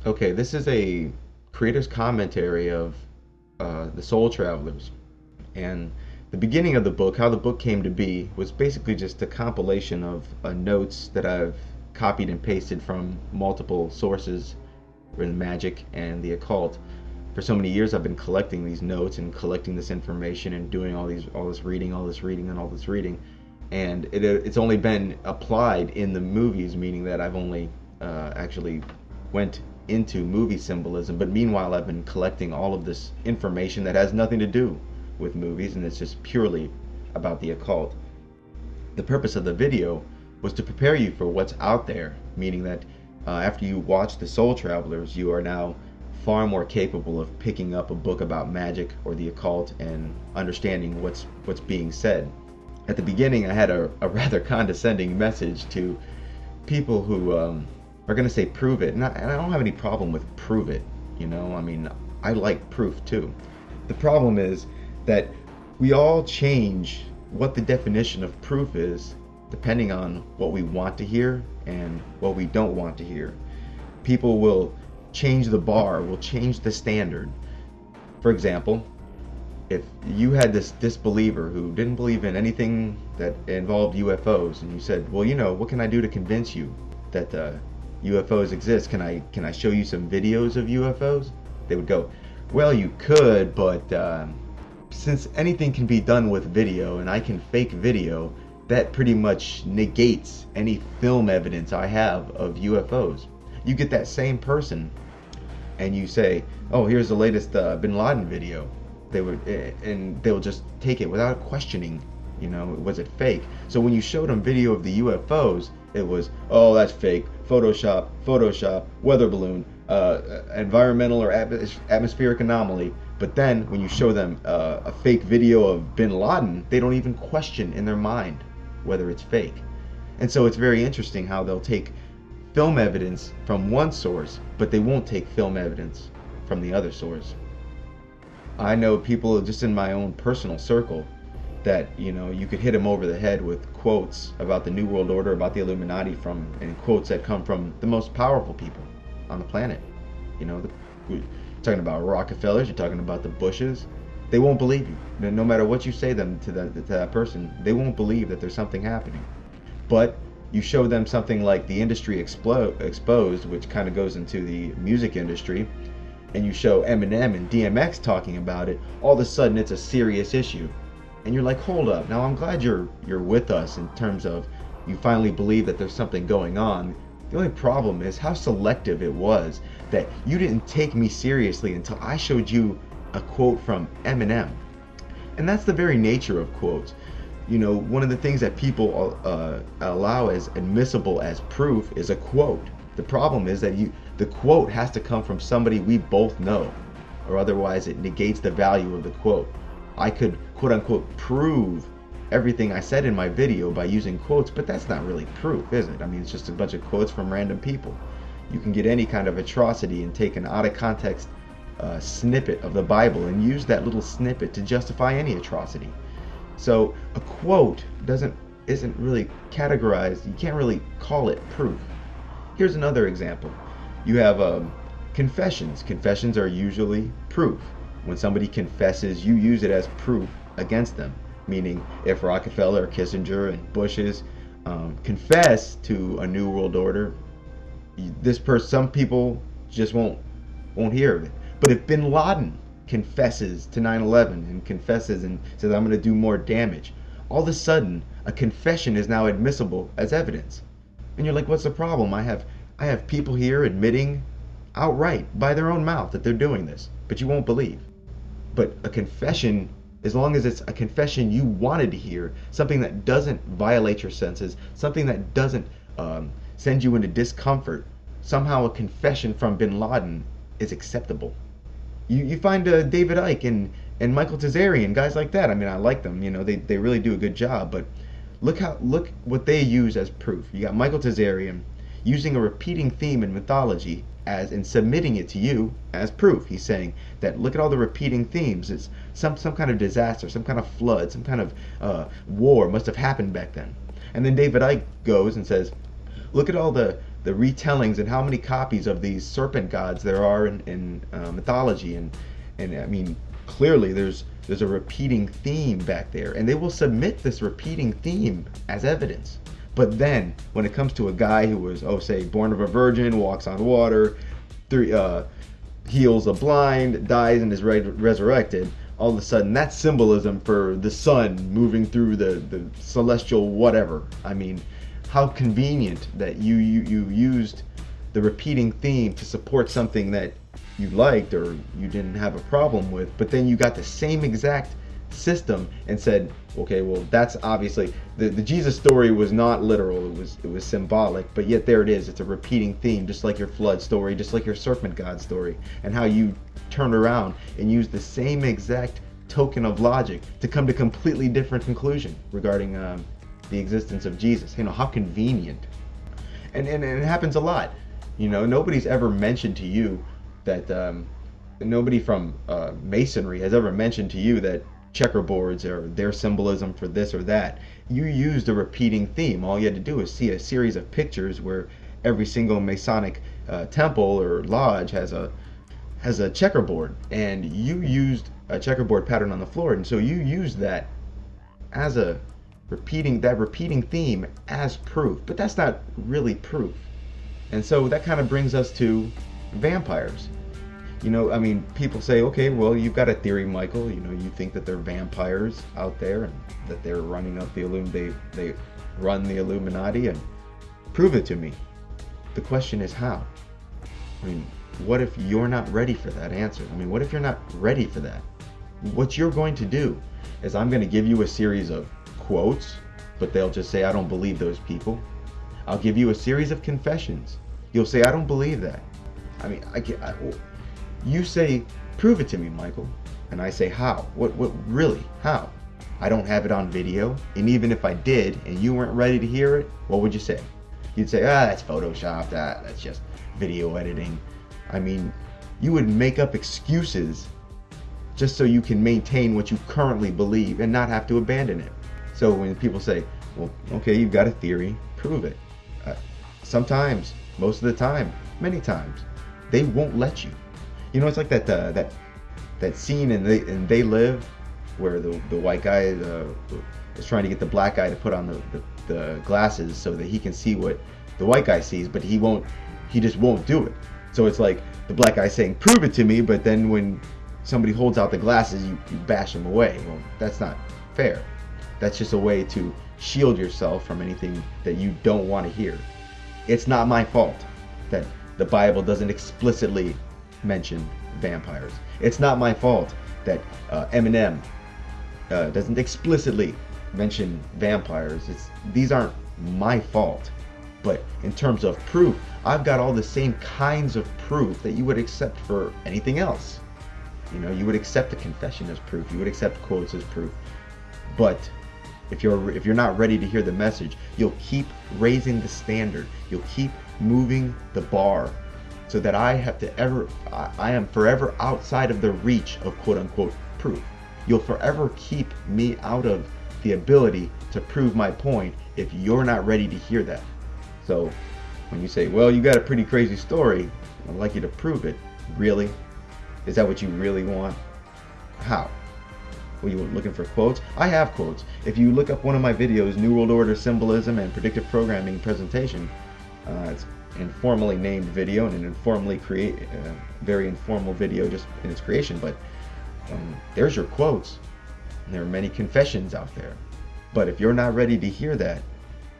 Okay, this is a creator's commentary of the Soul Travelers. And the beginning of the book, how the book came to be, was basically just a compilation of notes that I've copied and pasted from multiple sources in magic and the occult. For so many years, I've been collecting these notes and collecting this information and doing all this reading, and all this reading. And it's only been applied in the movies, meaning that I've only actually went into movie symbolism. But meanwhile, I've been collecting all of this information that has nothing to do with movies, and it's just purely about the occult. The purpose of the video was to prepare you for what's out there, meaning that after you watch The Soul Travelers, you are now far more capable of picking up a book about magic or the occult and understanding what's being said. At the beginning, I had a rather condescending message to people who are going to say prove it, and I don't have any problem with prove it. I mean, I like proof too. The problem is that we all change what the definition of proof is depending on what we want to hear and what we don't want to hear. People will change the bar, will change the standard. For example, if you had this disbeliever who didn't believe in anything that involved UFOs, and you said, "Well, what can I do to convince you that UFOs exist? Can I show you some videos of UFOs?" They would go, "Well, you could, but since anything can be done with video, and I can fake video, that pretty much negates any film evidence I have of UFOs." You get that same person, and you say, "Oh, here's the latest Bin Laden video." And they'll just take it without questioning. Was it fake? So when you showed them video of the UFOs, it was, "Oh, that's fake. Photoshop, weather balloon, environmental or atmospheric anomaly." But then when you show them a fake video of Bin Laden, they don't even question in their mind whether it's fake. And so it's very interesting how they'll take film evidence from one source, but they won't take film evidence from the other source. I know people just in my own personal circle that you could hit them over the head with quotes about the New World Order, about the Illuminati, and quotes that come from the most powerful people on the planet. You're talking about Rockefellers, you're talking about the Bushes. They won't believe you. No matter what you say to that person, they won't believe that there's something happening. But you show them something like the industry exposed, which kind of goes into the music industry, and you show Eminem and DMX talking about it, all of a sudden it's a serious issue. And you're like, hold up, now I'm glad you're with us in terms of you finally believe that there's something going on. The only problem is how selective it was, that you didn't take me seriously until I showed you a quote from Eminem. And that's the very nature of quotes. One of the things that people allow as admissible as proof is a quote. The problem is that the quote has to come from somebody we both know, or otherwise it negates the value of the quote. I could quote unquote prove everything I said in my video by using quotes, but that's not really proof, is it? I mean, it's just a bunch of quotes from random people. You can get any kind of atrocity and take an out of context snippet of the Bible and use that little snippet to justify any atrocity. So a quote isn't really categorized. You can't really call it proof. Here's another example. You have confessions. Confessions are usually proof. When somebody confesses, you use it as proof against them. Meaning, if Rockefeller, Kissinger, and Bushes confess to a new world order, some people just won't hear of it. But if Bin Laden confesses to 9/11 and confesses and says, "I'm going to do more damage," all of a sudden a confession is now admissible as evidence. And you're like, what's the problem? I have people here admitting outright by their own mouth that they're doing this, but you won't believe. But a confession, as long as it's a confession you wanted to hear, something that doesn't violate your senses, something that doesn't send you into discomfort, somehow a confession from Bin Laden is acceptable. You find David Icke and Michael Tazarian, guys like that. I mean, I like them. They really do a good job. But look what they use as proof. You got Michael Tazarian using a repeating theme in mythology and submitting it to you as proof. He's saying that look at all the repeating themes. It's some kind of disaster, some kind of flood, some kind of war must have happened back then. And then David Icke goes and says, look at all the the retellings and how many copies of these serpent gods there are in mythology, and I mean, clearly there's a repeating theme back there, and they will submit this repeating theme as evidence. But then when it comes to a guy who was, oh, say, born of a virgin, walks on water, heals a blind, dies and is resurrected, all of a sudden that's symbolism for the sun moving through the celestial whatever. I mean, how convenient that you used the repeating theme to support something that you liked or you didn't have a problem with, but then you got the same exact system and said, okay, well, that's obviously the Jesus story was not literal, it was symbolic, but yet there it is, it's a repeating theme, just like your flood story, just like your serpent god story, and how you turned around and used the same exact token of logic to come to completely different conclusion regarding the existence of Jesus. You know, how convenient. And it happens a lot. You know, nobody's ever mentioned to you that nobody from Masonry has ever mentioned to you that checkerboards are their symbolism for this or that. You used a repeating theme. All you had to do is see a series of pictures where every single Masonic temple or lodge has a checkerboard, and you used a checkerboard pattern on the floor, and so you used that as a repeating theme as proof. But that's not really proof. And so that kind of brings us to vampires. You know, I mean, people say, okay, well, you've got a theory, Michael. You know, you think that there are vampires out there and that they're running up they run the Illuminati, and prove it to me. The question is how? I mean, what if you're not ready for that answer? I mean, what if you're not ready for that? What you're going to do is I'm going to give you a series of quotes, but they'll just say, I don't believe those people. I'll give you a series of confessions. You'll say, I don't believe that. I mean, you say, prove it to me, Michael. And I say, how? What really? How? I don't have it on video. And even if I did and you weren't ready to hear it, what would you say? You'd say, that's Photoshop, that's just video editing. I mean, you would make up excuses just so you can maintain what you currently believe and not have to abandon it. So when people say, well, okay, you've got a theory, prove it. Sometimes, most of the time, many times, they won't let you. You know, it's like that scene in They Live, where the white guy is trying to get the black guy to put on the glasses so that he can see what the white guy sees, but he just won't do it. So it's like the black guy saying, prove it to me, but then when somebody holds out the glasses, you bash them away. Well, that's not fair. That's just a way to shield yourself from anything that you don't want to hear. It's not my fault that the Bible doesn't explicitly mention vampires. It's not my fault that Eminem doesn't explicitly mention vampires. These aren't my fault. But in terms of proof, I've got all the same kinds of proof that you would accept for anything else. You know, you would accept a confession as proof. You would accept quotes as proof. But if you're not ready to hear the message, you'll keep raising the standard. You'll keep moving the bar, so that I am forever outside of the reach of quote unquote proof. You'll forever keep me out of the ability to prove my point if you're not ready to hear that. So when you say, well, you got a pretty crazy story, I'd like you to prove it. Really? Is that what you really want? How? Were you looking for quotes? I have quotes. If you look up one of my videos, New World Order Symbolism and Predictive Programming Presentation, it's informally named video and an very informal video just in its creation, but there's your quotes. And there are many confessions out there. But if you're not ready to hear that,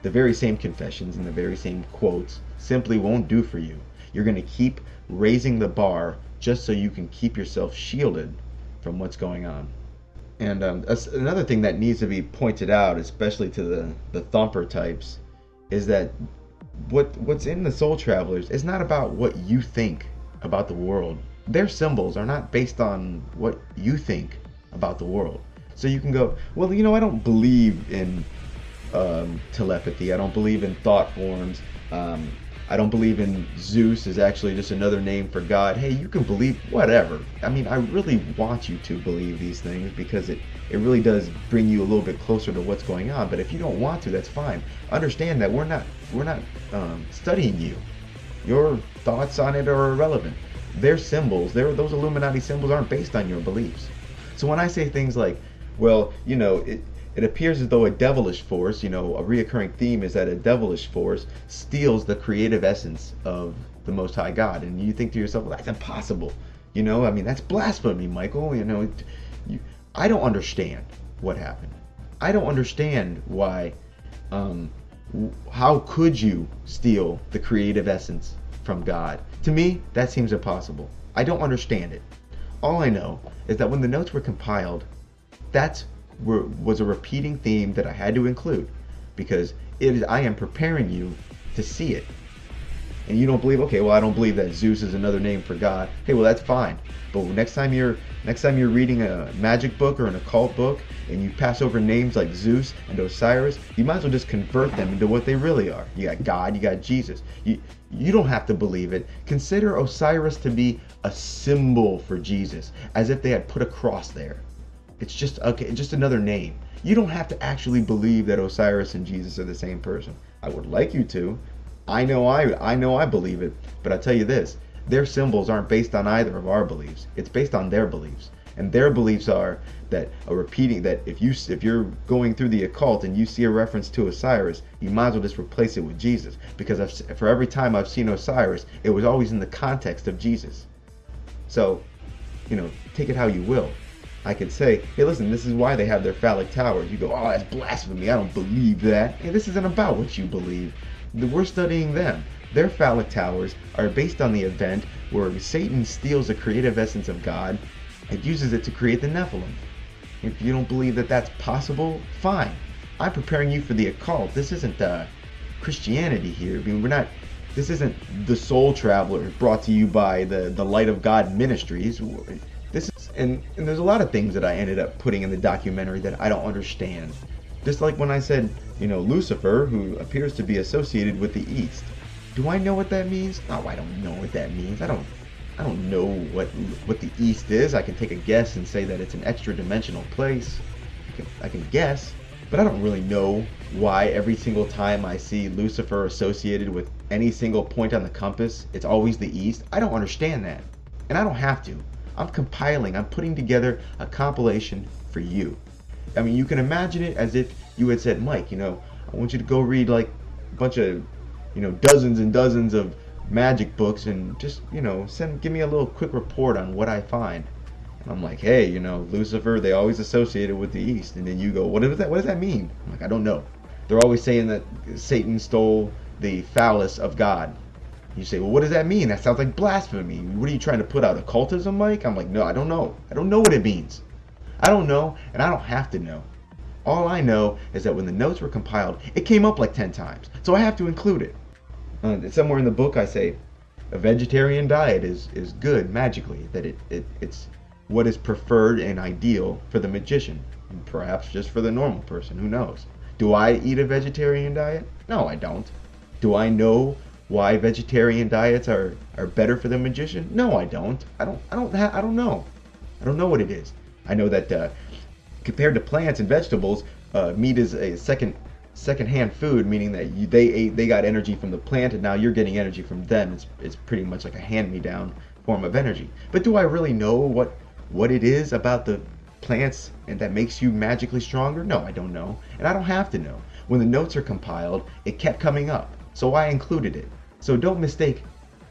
the very same confessions and the very same quotes simply won't do for you. You're going to keep raising the bar just so you can keep yourself shielded from what's going on. And another thing that needs to be pointed out, especially to the thumper types, is that what's in the Soul Travelers is not about what you think about the world. Their symbols are not based on what you think about the world. So you can go, well, you know, I don't believe in telepathy. I don't believe in thought forms. I don't believe in Zeus is actually just another name for God. Hey, you can believe whatever. I mean, I really want you to believe these things because it really does bring you a little bit closer to what's going on. But if you don't want to, that's fine. Understand that we're not studying you. Your thoughts on it are irrelevant. Their symbols, those Illuminati symbols aren't based on your beliefs. So when I say things like, well, it appears as though a devilish force, a reoccurring theme is that a devilish force steals the creative essence of the Most High God. And you think to yourself, well, that's impossible. I mean, that's blasphemy, Michael. I don't understand what happened. I don't understand why, how could you steal the creative essence from God? To me, that seems impossible. I don't understand it. All I know is that when the notes were compiled, that was a repeating theme that I had to include, because I am preparing you to see it. And you don't believe, okay, well, I don't believe that Zeus is another name for God. Okay, well, that's fine. But next time you're reading a magic book or an occult book and you pass over names like Zeus and Osiris, you might as well just convert them into what they really are. You got God, you got Jesus. You don't have to believe it. Consider Osiris to be a symbol for Jesus, as if they had put a cross there. It's just another name. You don't have to actually believe that Osiris and Jesus are the same person. I would like you to. I know I believe it, but I tell you this, their symbols aren't based on either of our beliefs. It's based on their beliefs. And their beliefs are that if you're going through the occult and you see a reference to Osiris, you might as well just replace it with Jesus, because for every time I've seen Osiris, it was always in the context of Jesus. So, take it how you will. I could say, hey, listen, this is why they have their phallic towers. You go, oh, that's blasphemy. I don't believe that. Hey, this isn't about what you believe. We're studying them. Their phallic towers are based on the event where Satan steals the creative essence of God and uses it to create the Nephilim. If you don't believe that that's possible, fine. I'm preparing you for the occult. This isn't Christianity here. I mean, this isn't The Soul Traveler brought to you by the Light of God Ministries. This is, and there's a lot of things that I ended up putting in the documentary that I don't understand. Just like when I said, Lucifer, who appears to be associated with the East. Do I know what that means? No, I don't know what that means. I don't know what the East is. I can take a guess and say that it's an extra dimensional place. I can guess, but I don't really know why every single time I see Lucifer associated with any single point on the compass, it's always the East. I don't understand that, and I don't have to. I'm putting together a compilation for you. I mean, you can imagine it as if you had said, Mike, I want you to go read like a bunch of, dozens and dozens of magic books and just, give me a little quick report on what I find. And I'm like, hey, Lucifer, they always associated with the East. And then you go, what does that mean? I'm like, I don't know. They're always saying that Satan stole the phallus of God. You say, well, what does that mean? That sounds like blasphemy. What are you trying to put out, occultism, Mike? I'm like, no, I don't know. I don't know what it means. I don't know, and I don't have to know. All I know is that when the notes were compiled, it came up like 10 times, so I have to include it. Somewhere in the book I say, a vegetarian diet is good magically, that it's what is preferred and ideal for the magician, and perhaps just for the normal person, who knows. Do I eat a vegetarian diet? No, I don't. Do I know why vegetarian diets are better for the magician? No, I don't. I don't know. I don't know what it is. I know that compared to plants and vegetables, meat is a second-hand food, meaning that they got energy from the plant, and now you're getting energy from them. It's pretty much like a hand-me-down form of energy. But do I really know what it is about the plants and that makes you magically stronger? No, I don't know, and I don't have to know. When the notes are compiled, it kept coming up, so I included it. So don't mistake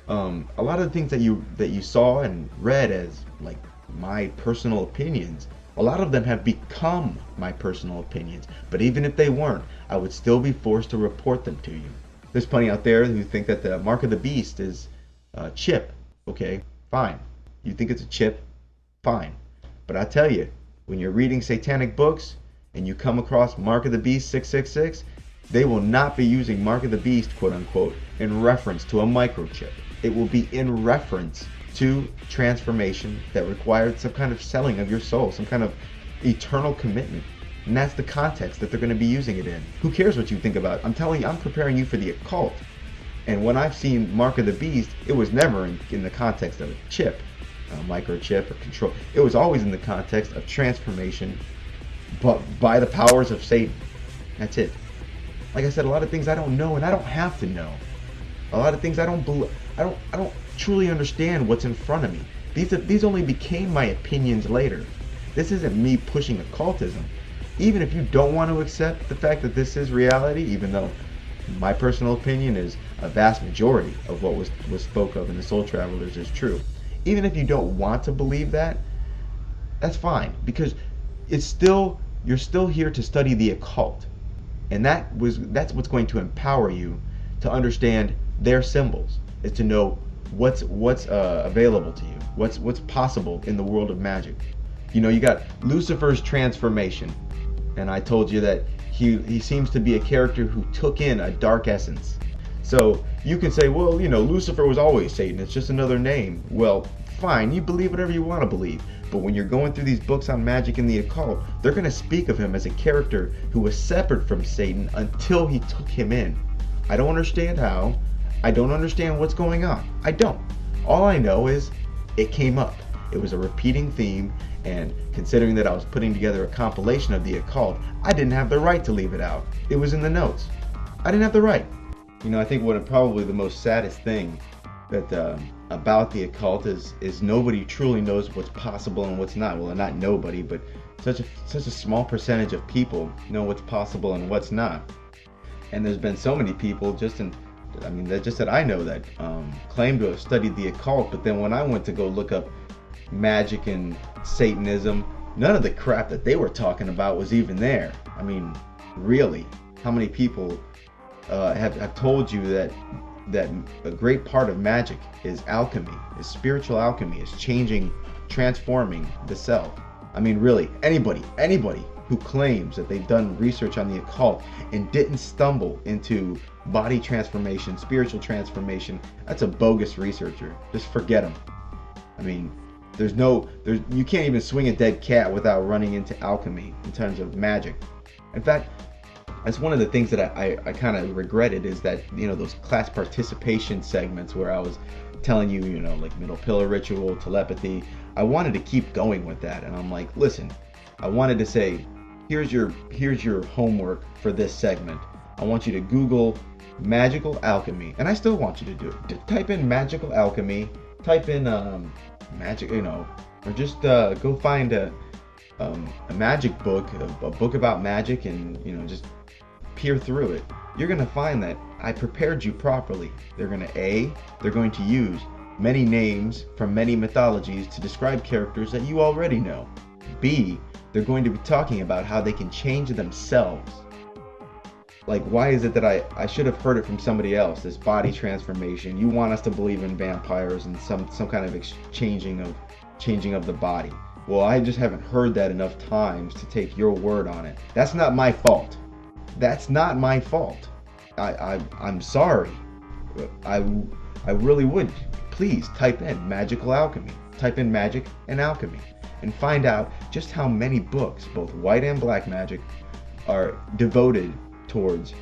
a lot of the things that you saw and read as like my personal opinions. A lot of them have become my personal opinions, but even if they weren't, I would still be forced to report them to you. There's plenty out there who think that the mark of the beast is a chip. Okay, fine. You think it's a chip? Fine. But I tell you, when you're reading satanic books and you come across mark of the beast 666, they will not be using mark of the beast, quote unquote, in reference to a microchip. It will be in reference to transformation that required some kind of selling of your soul, some kind of eternal commitment. And that's the context that they're going to be using it in. Who cares what you think about it? I'm telling you, I'm preparing you for the occult. And when I've seen Mark of the Beast, it was never in the context of a chip, a microchip or control. It was always in the context of transformation, but by the powers of Satan. That's it. Like I said, a lot of things I don't know, and I don't have to know. A lot of things I don't believe. I don't truly understand what's in front of me. These only became my opinions later. This isn't me pushing occultism. Even if you don't want to accept the fact that this is reality, even though my personal opinion is a vast majority of what was spoke of in the Soul Travelers is true. Even if you don't want to believe that, that's fine, because you're still here to study the occult, and that's what's going to empower you to understand their symbols, is to know what's available to you, what's possible in the world of magic. You got Lucifer's transformation, and I told you that he seems to be a character who took in a dark essence. So you can say, well, Lucifer was always Satan, it's just another name. Well, fine, you believe whatever you want to believe. But when you're going through these books on magic and the occult, they're going to speak of him as a character who was separate from Satan until he took him in. I don't understand how. I don't understand what's going on. I don't. All I know is it came up. It was a repeating theme, and considering that I was putting together a compilation of the occult, I didn't have the right to leave it out. It was in the notes. I didn't have the right. I think probably the most saddest thing that about the occult is nobody truly knows what's possible and what's not. Well, not nobody, but such a small percentage of people know what's possible and what's not. And there's been so many people that I know that claim to have studied the occult, but then when I went to go look up magic and Satanism, none of the crap that they were talking about was even there. I mean, really, how many people have told you that a great part of magic is alchemy, is spiritual alchemy, is transforming the self? I mean, really, anybody who claims that they've done research on the occult and didn't stumble into body transformation, spiritual transformation, that's a bogus researcher. Just forget them. I mean, you can't even swing a dead cat without running into alchemy in terms of magic. In fact, that's one of the things that I kind of regretted, is that, those class participation segments where I was telling you, like middle pillar ritual, telepathy, I wanted to keep going with that. And I'm like, listen, I wanted to say, here's your homework for this segment. I want you to Google magical alchemy, and I still want you to do it. Type in magical alchemy, type in magic, or just go find a magic book, a book about magic, and just peer through it. You're going to find that I prepared you properly. They're going to use many names from many mythologies to describe characters that you already know. B, they're going to be talking about how they can change themselves. Like, why is it that I should have heard it from somebody else, this body transformation? You want us to believe in vampires and some kind of changing of the body. Well, I just haven't heard that enough times to take your word on it. That's not my fault. That's not my fault. I'm sorry. I really would. Please type in magical alchemy. Type in magic and alchemy and find out just how many books, both white and black magic, are devoted towards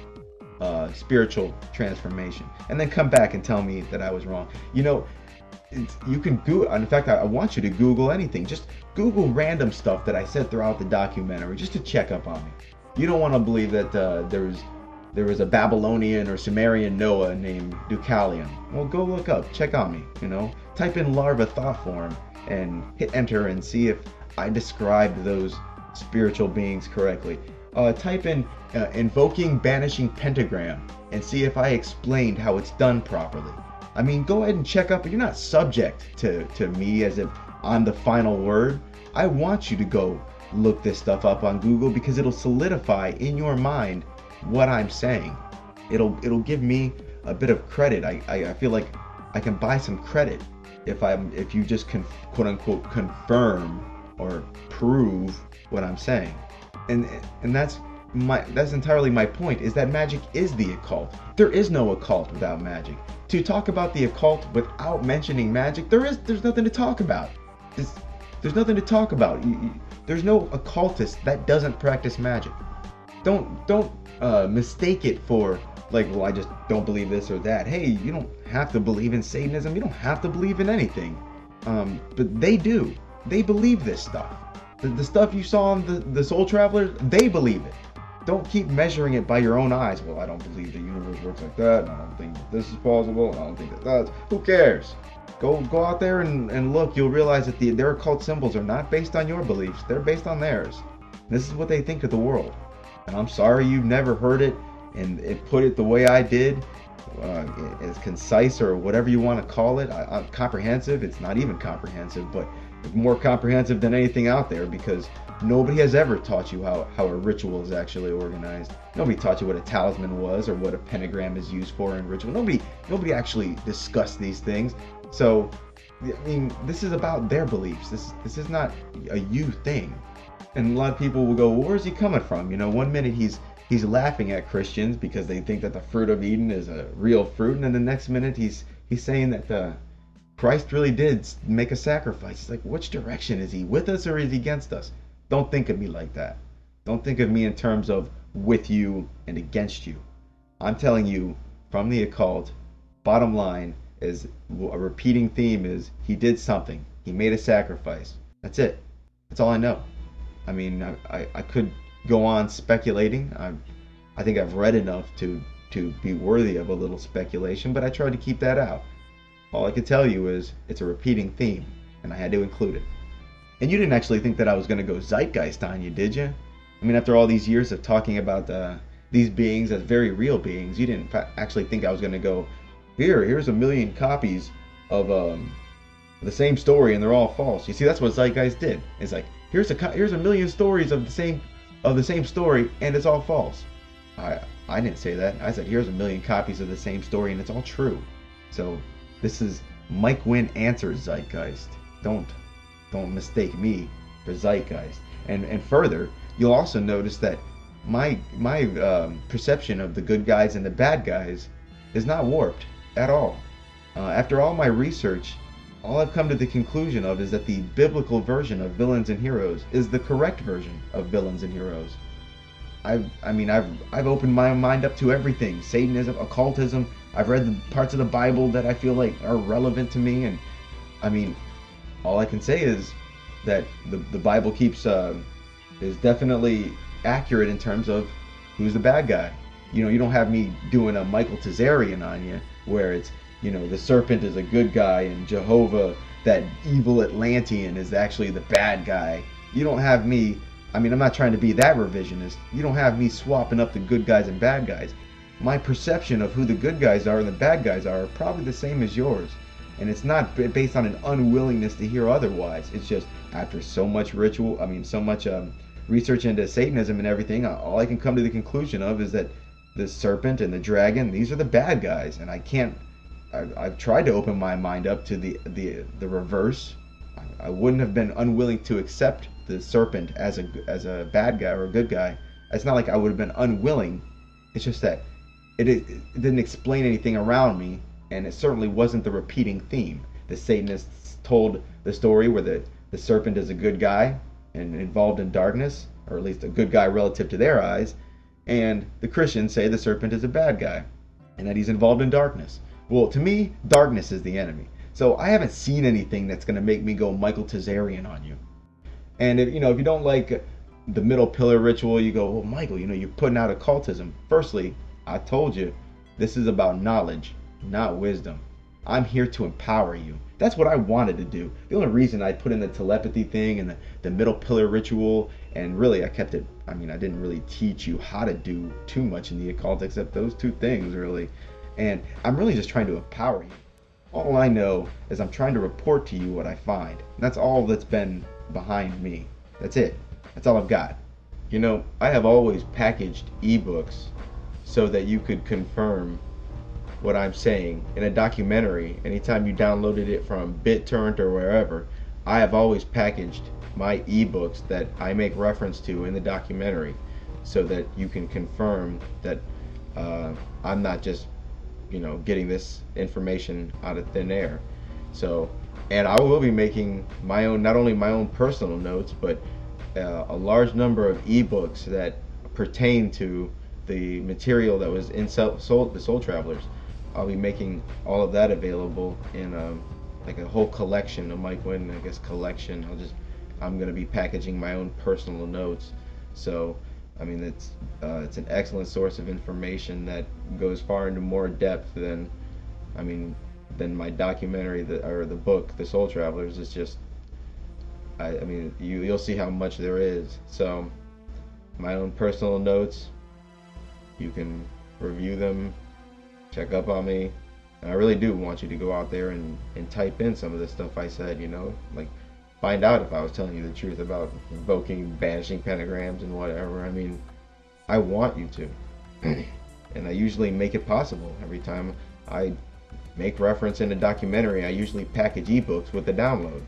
spiritual transformation. And then come back and tell me that I was wrong. You can Google. In fact, I want you to Google anything. Just Google random stuff that I said throughout the documentary, just to check up on me. You don't want to believe that there was a Babylonian or Sumerian Noah named Deucalion. Well, go look up, check on me. Type in larva thought form and hit enter and see if I described those spiritual beings correctly. Type in invoking banishing pentagram and see if I explained how it's done properly. I mean, go ahead and check up. You're not subject to me as if I'm the final word. I want you to go look this stuff up on Google, because it'll solidify in your mind what I'm saying. It'll give me a bit of credit. I feel like I can buy some credit if you just quote unquote confirm or prove what I'm saying. And that's entirely my point, is that magic is the occult. There is no occult without magic. To talk about the occult without mentioning magic, there's nothing to talk about. There's nothing to talk about. There's no occultist that doesn't practice magic. Don't mistake it for like, well, I just don't believe this or that. Hey, you don't have to believe in Satanism. You don't have to believe in anything. But they do. They believe this stuff. The stuff you saw on the Soul Travelers, they believe it. Don't keep measuring it by your own eyes. Well, I don't believe the universe works like that, and I don't think that this is plausible, and I don't think that that's. Who cares? Go out there and look. You'll realize that their occult symbols are not based on your beliefs. They're based on theirs. This is what they think of the world. And I'm sorry you've never heard it and it put it the way I did, as concise or whatever you want to call it. Comprehensive. It's not even comprehensive, but more comprehensive than anything out there, because nobody has ever taught you how a ritual is actually organized. Nobody taught you what a talisman was or what a pentagram is used for in ritual. Nobody actually discussed these things. So, I mean, this is about their beliefs. This is not a you thing. And a lot of people will go, well, where's he coming from? You know, one minute he's laughing at Christians because they think that the fruit of Eden is a real fruit, and then the next minute he's saying that Christ really did make a sacrifice. It's like, which direction is he? With us or is he against us? Don't think of me like that. Don't think of me in terms of with you and against you. I'm telling you from the occult, bottom line is a repeating theme is he did something. He made a sacrifice. That's it. That's all I know. I mean, I could go on speculating. I think I've read enough to be worthy of a little speculation, but I tried to keep that out. All I could tell you is it's a repeating theme, and I had to include it. And you didn't actually think that I was going to go zeitgeist on you, did you? I mean, after all these years of talking about these beings as very real beings, you didn't actually think I was going to go, here's a million copies of the same story and they're all false. You see, that's what zeitgeist did. It's like, here's a million stories of the same story and it's all false. I didn't say that. I said here's a million copies of the same story and it's all true. So this is Mike Wynn answers zeitgeist. Don't mistake me for zeitgeist. And further, you'll also notice that my perception of the good guys and the bad guys is not warped at all. After all my research, all I've come to the conclusion of is that the biblical version of villains and heroes is the correct version of villains and heroes. I've opened my mind up to everything. Satanism, occultism. I've read the parts of the Bible that I feel like are relevant to me, and I mean, all I can say is that the Bible is definitely accurate in terms of who's the bad guy. You know, you don't have me doing a Michael Tazarian on you, where it's, you know, the serpent is a good guy and Jehovah, that evil Atlantean, is actually the bad guy. You don't have me, I mean, I'm not trying to be that revisionist. You don't have me swapping up the good guys and bad guys. My perception of who the good guys are and the bad guys are probably the same as yours. And it's not based on an unwillingness to hear otherwise. It's just after so much so much research into Satanism and everything, all I can come to the conclusion of is that the serpent and the dragon, these are the bad guys. And I've tried to open my mind up to the reverse. I wouldn't have been unwilling to accept the serpent as a bad guy or a good guy. It's not like I would have been unwilling. It's just that it didn't explain anything around me, and it certainly wasn't the repeating theme. The Satanists told the story where the serpent is a good guy and involved in darkness, or at least a good guy relative to their eyes, and the Christians say the serpent is a bad guy and that he's involved in darkness. Well, to me, darkness is the enemy. So I haven't seen anything that's going to make me go Michael Tazarian on you. And if you don't like the middle pillar ritual, you go, well, Michael, you're putting out occultism. Firstly, I told you, this is about knowledge, not wisdom. I'm here to empower you. That's what I wanted to do. The only reason I put in the telepathy thing and the middle pillar ritual, and really I kept it, I didn't really teach you how to do too much in the occult except those two things, really. And I'm really just trying to empower you. All I know is I'm trying to report to you what I find. And that's all that's been behind me. That's it. That's all I've got. I have always packaged ebooks so that you could confirm what I'm saying. In a documentary, anytime you downloaded it from BitTorrent or wherever, I have always packaged my ebooks that I make reference to in the documentary so that you can confirm that I'm not just getting this information out of thin air. So, and I will be making my own, not only my own personal notes, but a large number of ebooks that pertain to the material that was in the Soul Travelers. I'll be making all of that available in like a whole collection, a Mike Wynn, collection. I'm going to be packaging my own personal notes. So I mean, it's an excellent source of information that goes far into more depth than, I mean, than my documentary or the book, The Soul Travelers. Is just, I mean, you'll see how much there is. So my own personal notes, you can review them, check up on me. And I really do want you to go out there and type in some of the stuff I said, like find out if I was telling you the truth about invoking, banishing pentagrams and whatever. I mean, I want you to. And I usually make it possible. Every time I make reference in a documentary, I usually package ebooks with the download.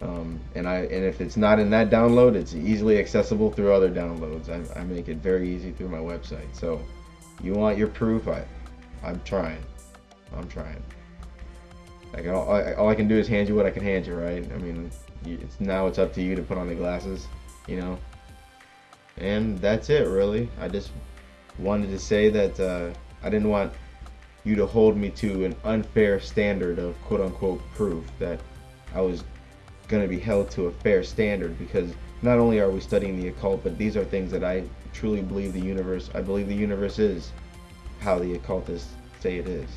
And if it's not in that download, it's easily accessible through other downloads. I make it very easy through my website. So you want your proof? I'm trying. I'm trying. Like all I can do is hand you what I can hand you, right? I mean, it's up to you to put on the glasses, you know. And that's it, really. I just wanted to say that I didn't want you to hold me to an unfair standard of quote unquote proof, that I was going to be held to a fair standard, because not only are we studying the occult, but these are things that I truly believe I believe the universe is how the occultists say it is.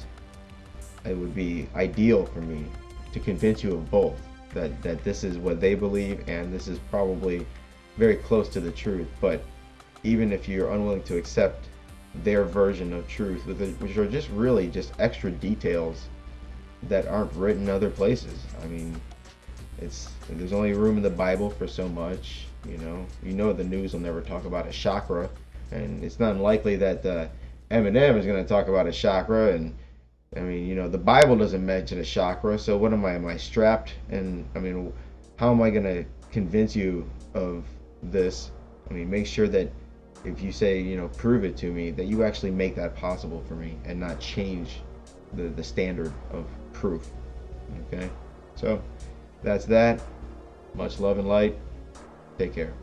It would be ideal for me to convince you of both, that this is what they believe and this is probably very close to the truth. But even if you're unwilling to accept their version of truth, which are just really just extra details that aren't written other places. I mean, there's only room in the Bible for so much. The news will never talk about a chakra, and it's not unlikely that Eminem is going to talk about a chakra. And I mean, the Bible doesn't mention a chakra, so what am I? Am I strapped? And I mean, how am I going to convince you of this? I mean, make sure that if you say, prove it to me, that you actually make that possible for me and not change the standard of proof. Okay? So that's that. Much love and light. Take care.